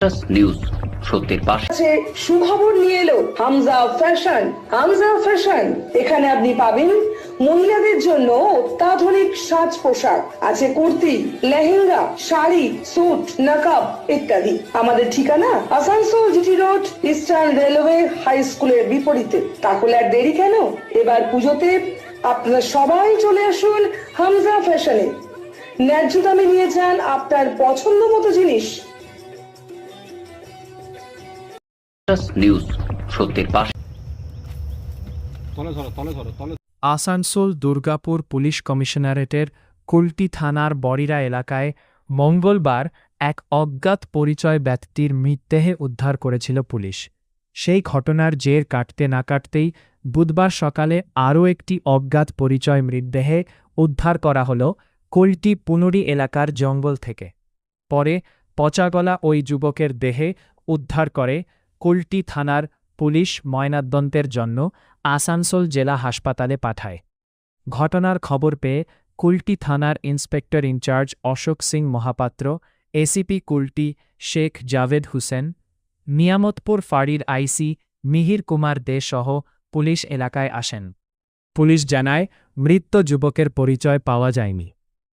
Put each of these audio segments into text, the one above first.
News সত্যের পাশে। সুখবর নিয়ে এলো হামজা ফ্যাশন। হামজা ফ্যাশন, এখানে আপনি পাবেন মহিলাদের জন্য অত্যাধুনিক সাজ পোশাক, আছে কুর্তি, লেহেঙ্গা, শাড়ি, স্যুট, নকাব ইত্যাদি। আমাদের ঠিকানা Asansol GT road, eastern railway high স্কুলের বিপরীতে। তাহলে আর দেরি কেন, এবার পুজোতে আপনারা সবাই চলে আসুন হামজা ফ্যাশনে। ন্যায্য দামে নিয়ে যান আপনার পছন্দ মতো জিনিস। নিউজ সত্যের পাশে। আসানসোল দুর্গাপুর পুলিশ কমিশনারেটের কুলটি থানার বড়িরা এলাকায় মঙ্গলবার এক অজ্ঞাত পরিচয় ব্যক্তির মৃতদেহে উদ্ধার করেছিল পুলিশ। সেই ঘটনার জের কাটতে না কাটতেই বুধবার সকালে আরও একটি অজ্ঞাত পরিচয় মৃতদেহে উদ্ধার করা হল কুলটি পুনুরি এলাকার জঙ্গল থেকে। পরে পচাগলা ওই যুবকের দেহে উদ্ধার করে কুলটি থানার পুলিশ ময়নাতদন্তের জন্য আসানসোল জেলা হাসপাতালে পাঠায়। ঘটনার খবর পেয়ে কুলটি থানার inspector incharge Ashok Singh Mahapatra, ACP Kulti Sheikh Javed Hussain, Niyamatpur ফাঁড়ির আইসি মিহির কুমার দে সহ পুলিশ এলাকায় আসেন। পুলিশ জানায়, মৃত যুবকের পরিচয় পাওয়া যায়নি।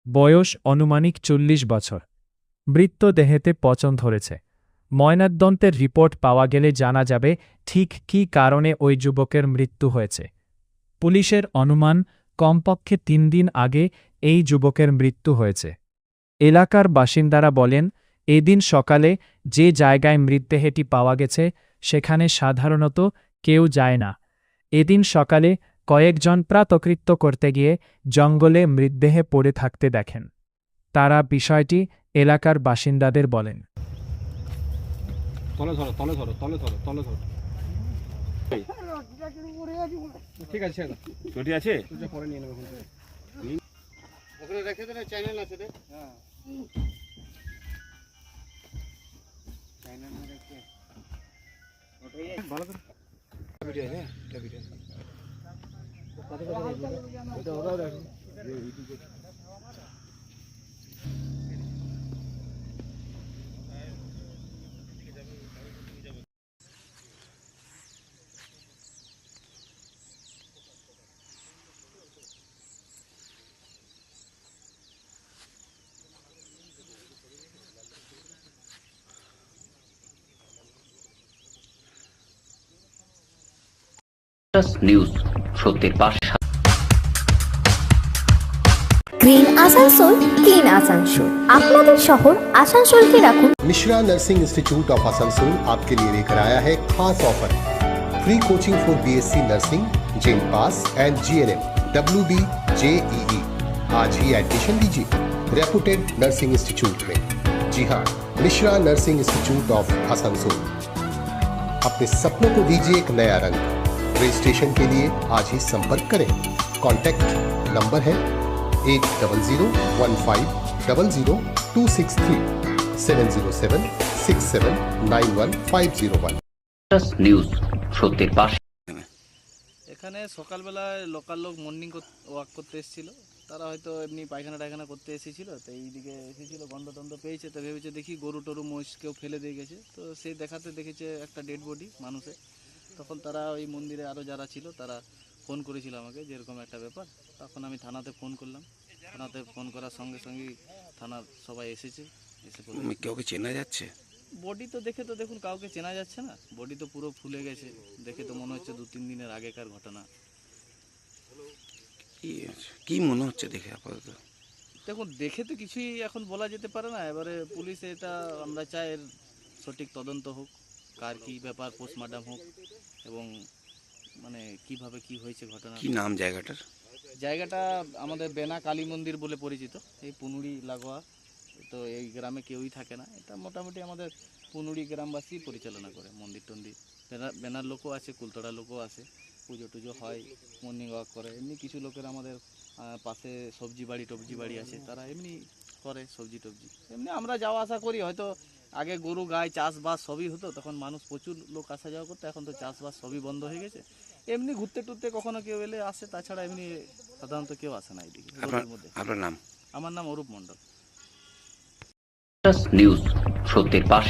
বয়স অনুমানিক 40 বছর। মৃতদেহেতে পচন ধরেছে। ময়নাতদন্তের রিপোর্ট পাওয়া গেলে জানা যাবে ঠিক কী কারণে ওই যুবকের মৃত্যু হয়েছে। পুলিশের অনুমান, কমপক্ষে 3 দিন আগে এই যুবকের মৃত্যু হয়েছে। এলাকার বাসিন্দারা বলেন, এদিন সকালে যে জায়গায় মৃতদেহটি পাওয়া গেছে সেখানে সাধারণত কেউ যায় না। এদিন সকালে কয়েকজন প্রাতকৃত্য করতে গিয়ে জঙ্গলে মৃতদেহে পড়ে থাকতে দেখেন। তারা বিষয়টি এলাকার বাসিন্দাদের বলেন। ঠিক আছে, ছুটি আছে, পরে নিয়ে নেবো। ওখানে রেখে দে, চ্যানেল আছে রে। হ্যাঁ, চ্যানেল রেখে ওটাই ভালো করে ভিডিও আছে। এটা ভিডিও কত এটা ওরাও দেখো। নিউজ সত্যের পাশে। Green Asansol, clean Asansol. আপনাদের শহর আসানসোলকে রাখুন। Mishra nursing institute of Asansol आपके लिए लेकर आया है खास offer. Free coaching for BSc nursing, जेन pass and GNM, WB, JEE। आज ही एडमिशन लीजिए रेपुटेड नर्सिंग इंस्टीट्यूट में। जी हाँ, Mishra nursing institute of Asansol. अपने सपनों को दीजिए एक नया रंग। रजिस्ट्रेशन के लिए आज ही संपर्क करें। कॉन्टैक्ट नंबर है 8015000263 7076791 নিউজ সত্যের পাশে। এখানে সকালবেলায় লোকাল লোক মর্নিং ওয়াক করতে এসেছিল। তারা হয়তো এমনি পায়খানা টায়খানা করতে এসেছিল, তো এইদিকে এসেছিল, গন্ধ পেয়েছে, তো ভেবেছে দেখি গরু টরু মহিষ কেউ ফেলে দিয়ে গেছে। তো সেই দেখাতে দেখেছে একটা ডেড বডি মানুষের। তখন তারা ওই মন্দিরে আরও যারা ছিল তারা ফোন করেছিল আমাকে, যেরকম একটা ব্যাপার। তখন আমি থানাতে ফোন করলাম। থানাতে ফোন করার সঙ্গে সঙ্গেই থানার সবাই এসেছে। এসে কাউকে চেনা যাচ্ছে? বডি তো দেখে তো দেখুন কাউকে চেনা যাচ্ছে না। বডি তো পুরো ফুলে গেছে, দেখে তো মনে হচ্ছে 2-3 দিনের আগেকার ঘটনা। কি মনে হচ্ছে দেখে আপাতত? দেখুন, দেখে তো কিছুই এখন বলা যেতে পারে না। এবারে পুলিশ এটা আমরা চাই এর সঠিক তদন্ত হোক, কার কি ব্যাপার, পোস্টমর্টম হোক, এবং মানে কিভাবে কি হয়েছে ঘটনা। কি নাম জায়গাটার? জায়গাটা আমাদের বেনা কালী মন্দির বলে পরিচিত, এই পুনুড়ি লাগোয়া। তো এই গ্রামে কেউই থাকে না। এটা মোটামুটি আমাদের পুনুড়ি গ্রামবাসী পরিচালনা করে। মন্দির টন্দির বেনার লোকও আছে, কুলতড়া লোকও আছে, পুজো টুজো হয়, মর্নিং ওয়াক করে। এমনি কিছু লোকের আমাদের পাশে সবজি বাড়ি আছে, তারা এমনি করে সবজি টবজি। এমনি আমরা যাওয়া আসা করি। হয়তো আগে গরু গাই চাষবাস সবই হতো, তখন মানুষ প্রচুর লোক আসা যাওয়া করতো। এখন তো চাষবাস সবই বন্ধ হয়ে গেছে। এমনি ঘুরতে টুরতে কখনো কেউ এলে আসে, তাছাড়া এমনি সাধারণত কেউ আসে না এইদিকে। আপনার নাম? আমার নাম অরূপ মণ্ডল। নিউজ সত্যের পাশে।